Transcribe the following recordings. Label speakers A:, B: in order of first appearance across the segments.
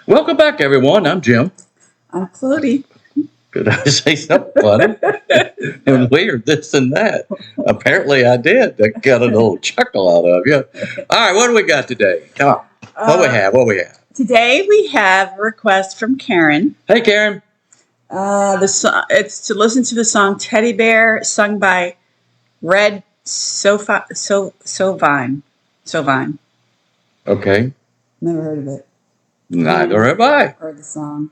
A: Welcome back, everyone. I'm Jim.
B: I'm Claudie.
A: Did I say something funny? And weird, this and that. Apparently I did. I got a little chuckle out of you. All right, what do we got today? Come on. What we have?
B: Today we have a request from Karen.
A: Hey, Karen.
B: It's to listen to the song Teddy Bear, sung by Red Sovine.
A: Okay.
B: Never heard of it.
A: Neither have I.
B: Heard the song.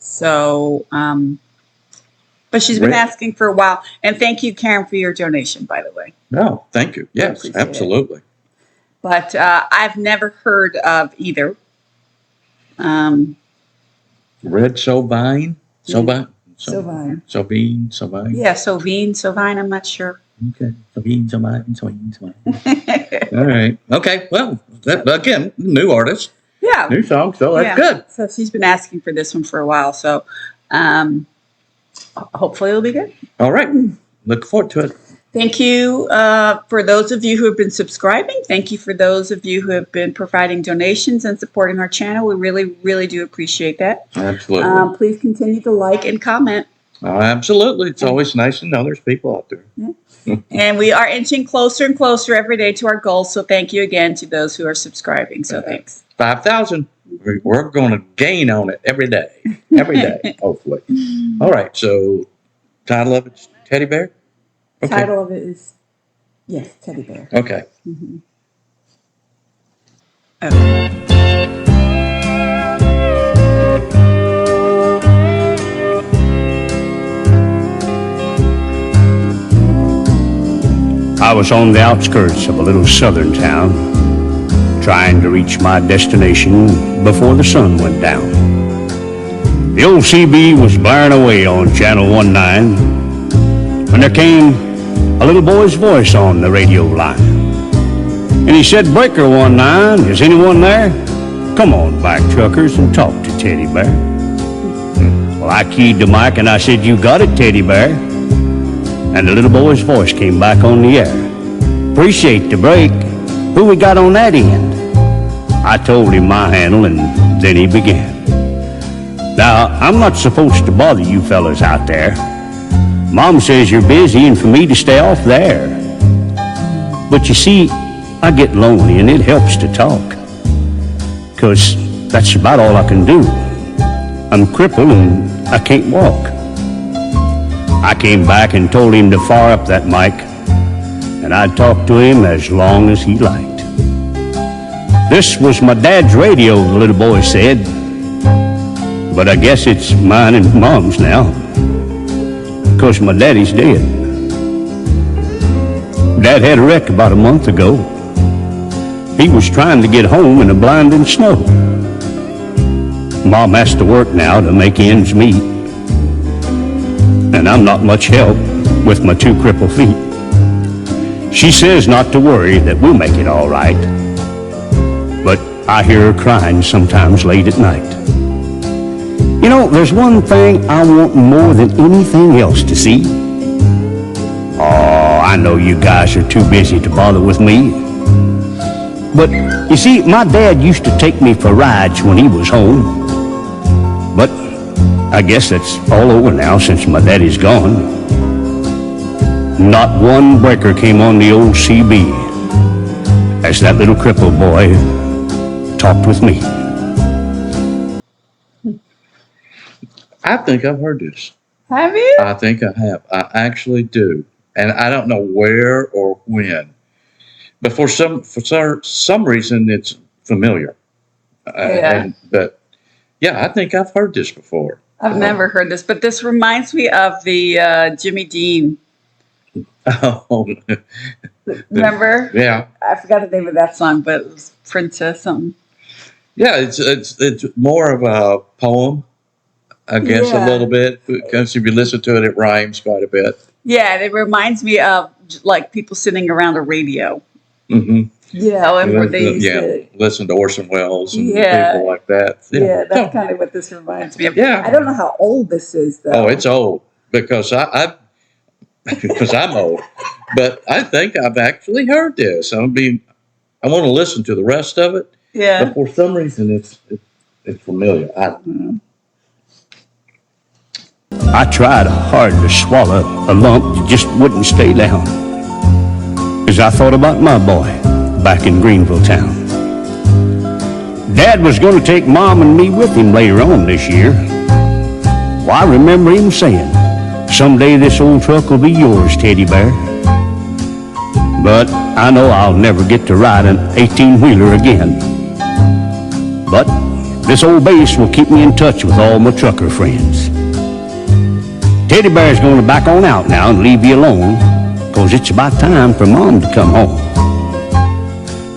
B: So, but she's been asking for a while. And thank you, Karen, for your donation, by the way.
A: No, thank you. Yes, absolutely.
B: But I've never heard of either.
A: Red Sovine? Sovine?
B: Sovine.
A: Sovine?
B: Yeah, Sovine, I'm not sure.
A: Okay. Sovine. All right. Okay. Well, again, new artist.
B: Yeah.
A: New song, so that's good.
B: So she's been asking for this one for a while. So hopefully it'll be good.
A: All right. Look forward to it.
B: Thank you for those of you who have been subscribing. Thank you for those of you who have been providing donations and supporting our channel. We really, really do appreciate that.
A: Absolutely.
B: Please continue to like and comment.
A: Oh, absolutely. It's always nice to know there's people out there.
B: Yeah. And we are inching closer and closer every day to our goal. So thank you again to those who are subscribing. So thanks.
A: 5,000. We're going to gain on it every day, hopefully. All right. So title of it's Teddy Bear?
B: Okay. Title of it is, yes, Teddy Bear.
A: Okay.
B: Mm-hmm. Okay.
C: I was on the outskirts of a little southern town, trying to reach my destination before the sun went down. The old CB was blaring away on Channel 19 when there came a little boy's voice on the radio line. And he said, "Breaker 19, is anyone there? Come on back, truckers, and talk to Teddy Bear." Well, I keyed the mic and I said, "You got it, Teddy Bear." And the little boy's voice came back on the air. "Appreciate the break. Who we got on that end?" I told him my handle, and then he began. "Now, I'm not supposed to bother you fellas out there. Mom says you're busy and for me to stay off there. But you see, I get lonely and it helps to talk. 'Cause that's about all I can do. I'm crippled and I can't walk." I came back and told him to fire up that mic, and I'd talk to him as long as he liked. "This was my dad's radio," the little boy said, "but I guess it's mine and Mom's now, 'cause my daddy's dead. Dad had a wreck about a month ago. He was trying to get home in the blinding snow. Mom has to work now to make ends meet, and I'm not much help with my 2 crippled feet. She says not to worry, that we'll make it all right. But I hear her crying sometimes late at night. You know, there's one thing I want more than anything else to see. Oh, I know you guys are too busy to bother with me. But you see, my dad used to take me for rides when he was home. But I guess that's all over now since my daddy's gone. Not one breaker came on the old CB as that little crippled boy talked with me."
A: I think I've heard this.
B: Have you?
A: I think I have. I actually do. And I don't know where or when. But for some reason, it's familiar. But yeah, I think I've heard this before.
B: I've never heard this, but this reminds me of the Jimmy Dean.
A: Oh,
B: remember?
A: Yeah.
B: I forgot the name of that song, but it was Princess something.
A: Yeah, it's more of a poem, I guess, a little bit, because if you listen to it, it rhymes quite a bit.
B: Yeah, it reminds me of like people sitting around a radio.
A: Mm-hmm.
B: Yeah, and where they used to
A: listen to Orson Welles and people like that.
B: Yeah, that's kind of what this reminds me of.
A: Yeah,
B: I don't know how old this is though.
A: Oh, it's old because because I'm old, but I think I've actually heard this. I want to listen to the rest of it.
B: Yeah.
A: But for some reason, it's familiar.
C: I tried hard to swallow a lump that just wouldn't stay down, as I thought about my boy back in Greenville town. Dad was going to take Mom and me with him later on this year. Well, I remember him saying, "Someday this old truck will be yours, Teddy Bear." But I know I'll never get to ride an 18-wheeler again. But this old base will keep me in touch with all my trucker friends. Teddy Bear's going to back on out now and leave you alone, 'cause it's about time for Mom to come home.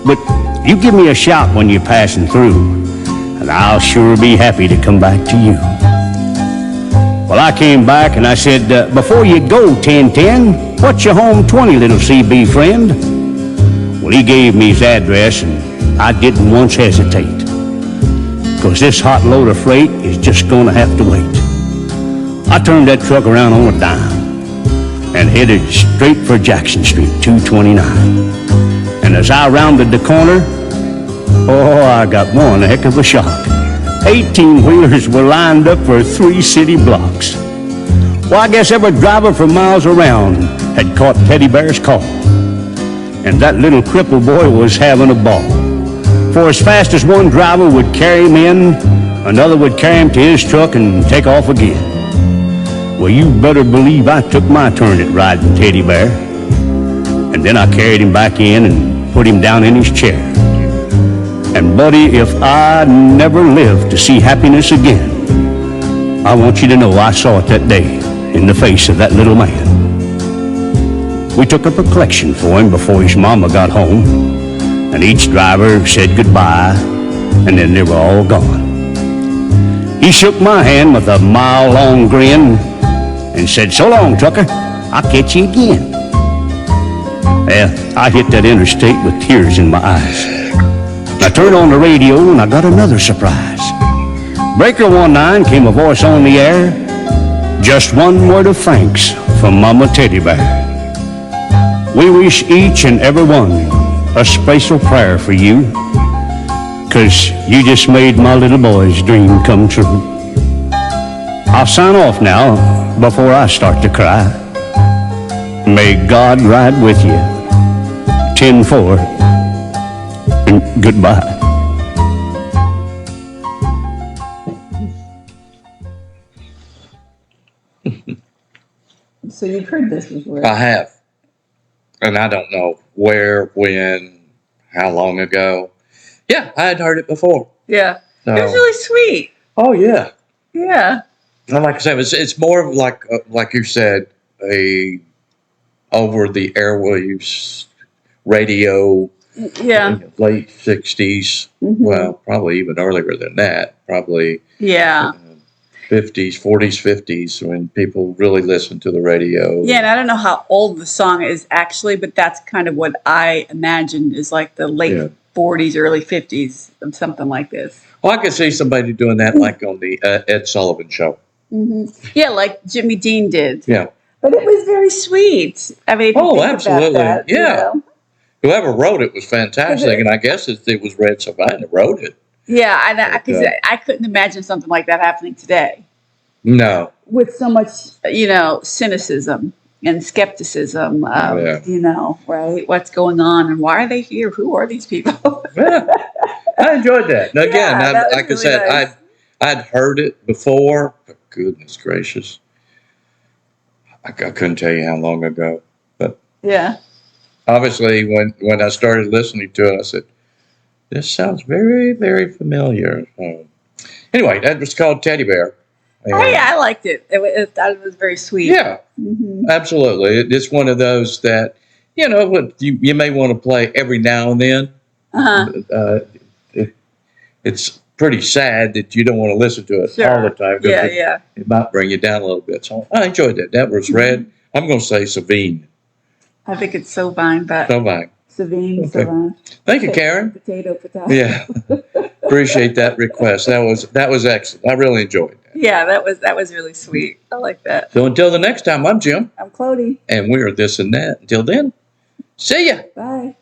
C: But you give me a shout when you're passing through, and I'll sure be happy to come back to you. Well, I came back and I said, "Before you go, 1010, what's your home 20, little CB friend?" Well, he gave me his address, and I didn't once hesitate, 'cause this hot load of freight is just going to have to wait. I turned that truck around on a dime and headed straight for Jackson Street, 229. And as I rounded the corner, oh, I got one heck of a shock. 18-wheelers were lined up for 3 city blocks. Well, I guess every driver for miles around had caught Teddy Bear's call. And that little cripple boy was having a ball. For as fast as one driver would carry him in, another would carry him to his truck and take off again. Well, you better believe I took my turn at riding Teddy Bear. And then I carried him back in and put him down in his chair. And buddy, if I never live to see happiness again, I want you to know I saw it that day in the face of that little man. We took up a collection for him before his mama got home, and each driver said goodbye, and then they were all gone. He shook my hand with a mile-long grin and said, "So long, trucker, I'll catch you again." Well, I hit that interstate with tears in my eyes. I turned on the radio and I got another surprise. Breaker 19 came a voice on the air. "Just one word of thanks from Mama Teddy Bear. We wish each and every one a special prayer for you, 'cause you just made my little boy's dream come true." I'll sign off now before I start to cry. May God ride with you. 10-4. And goodbye.
B: So you've heard this before?
A: I have. And I don't know where, when, how long ago. Yeah, I had heard it before.
B: Yeah.
A: So,
B: It was really sweet.
A: oh, yeah.
B: Yeah.
A: And like I said, it's more of like you said, a over the airwaves radio.
B: Yeah.
A: Late 60s.
B: Mm-hmm.
A: Well, probably even earlier than that. Probably
B: Yeah.
A: 50s, 40s, 50s, when people really listened to the radio.
B: Yeah, and I don't know how old the song is actually, but that's kind of what I imagine is like the late 40s, early 50s of something like this.
A: Well, I could see somebody doing that like on the Ed Sullivan Show.
B: Mm-hmm. Yeah, like Jimmy Dean did.
A: Yeah.
B: But it was very sweet. I mean, if you think
A: absolutely.
B: about that,
A: yeah.
B: You know?
A: Whoever wrote it was fantastic, and I guess it was Red Sovine that wrote it.
B: Yeah, because I couldn't imagine something like that happening today.
A: No.
B: With so much, cynicism and skepticism of, right? What's going on and why are they here? Who are these people?
A: Yeah. I enjoyed that. Now, again, like I said,
B: nice.
A: I'd heard it before, but goodness gracious. I couldn't tell you how long ago. But
B: yeah.
A: Obviously, when I started listening to it, I said, this sounds very, very familiar. Anyway, that was called Teddy Bear. And
B: I liked it. It was very sweet.
A: Yeah,
B: mm-hmm.
A: Absolutely. It's one of those that, you may want to play every now and then.
B: Uh-huh.
A: It's pretty sad that you don't want to listen to it all the time.
B: Yeah.
A: It might bring you down a little bit. So I enjoyed that. That was Red. I'm going to say Sovine.
B: I think it's Sovine, but
A: Sovine.
B: Sovine.
A: Okay.
B: Sovine.
A: Thank you, Karen.
B: Potato.
A: Yeah. Appreciate that request. That was excellent. I really enjoyed that.
B: Yeah, that was really sweet. I like that.
A: So until the next time, I'm Jim.
B: I'm Clody.
A: And we're This and That. Until then, see ya.
B: Bye.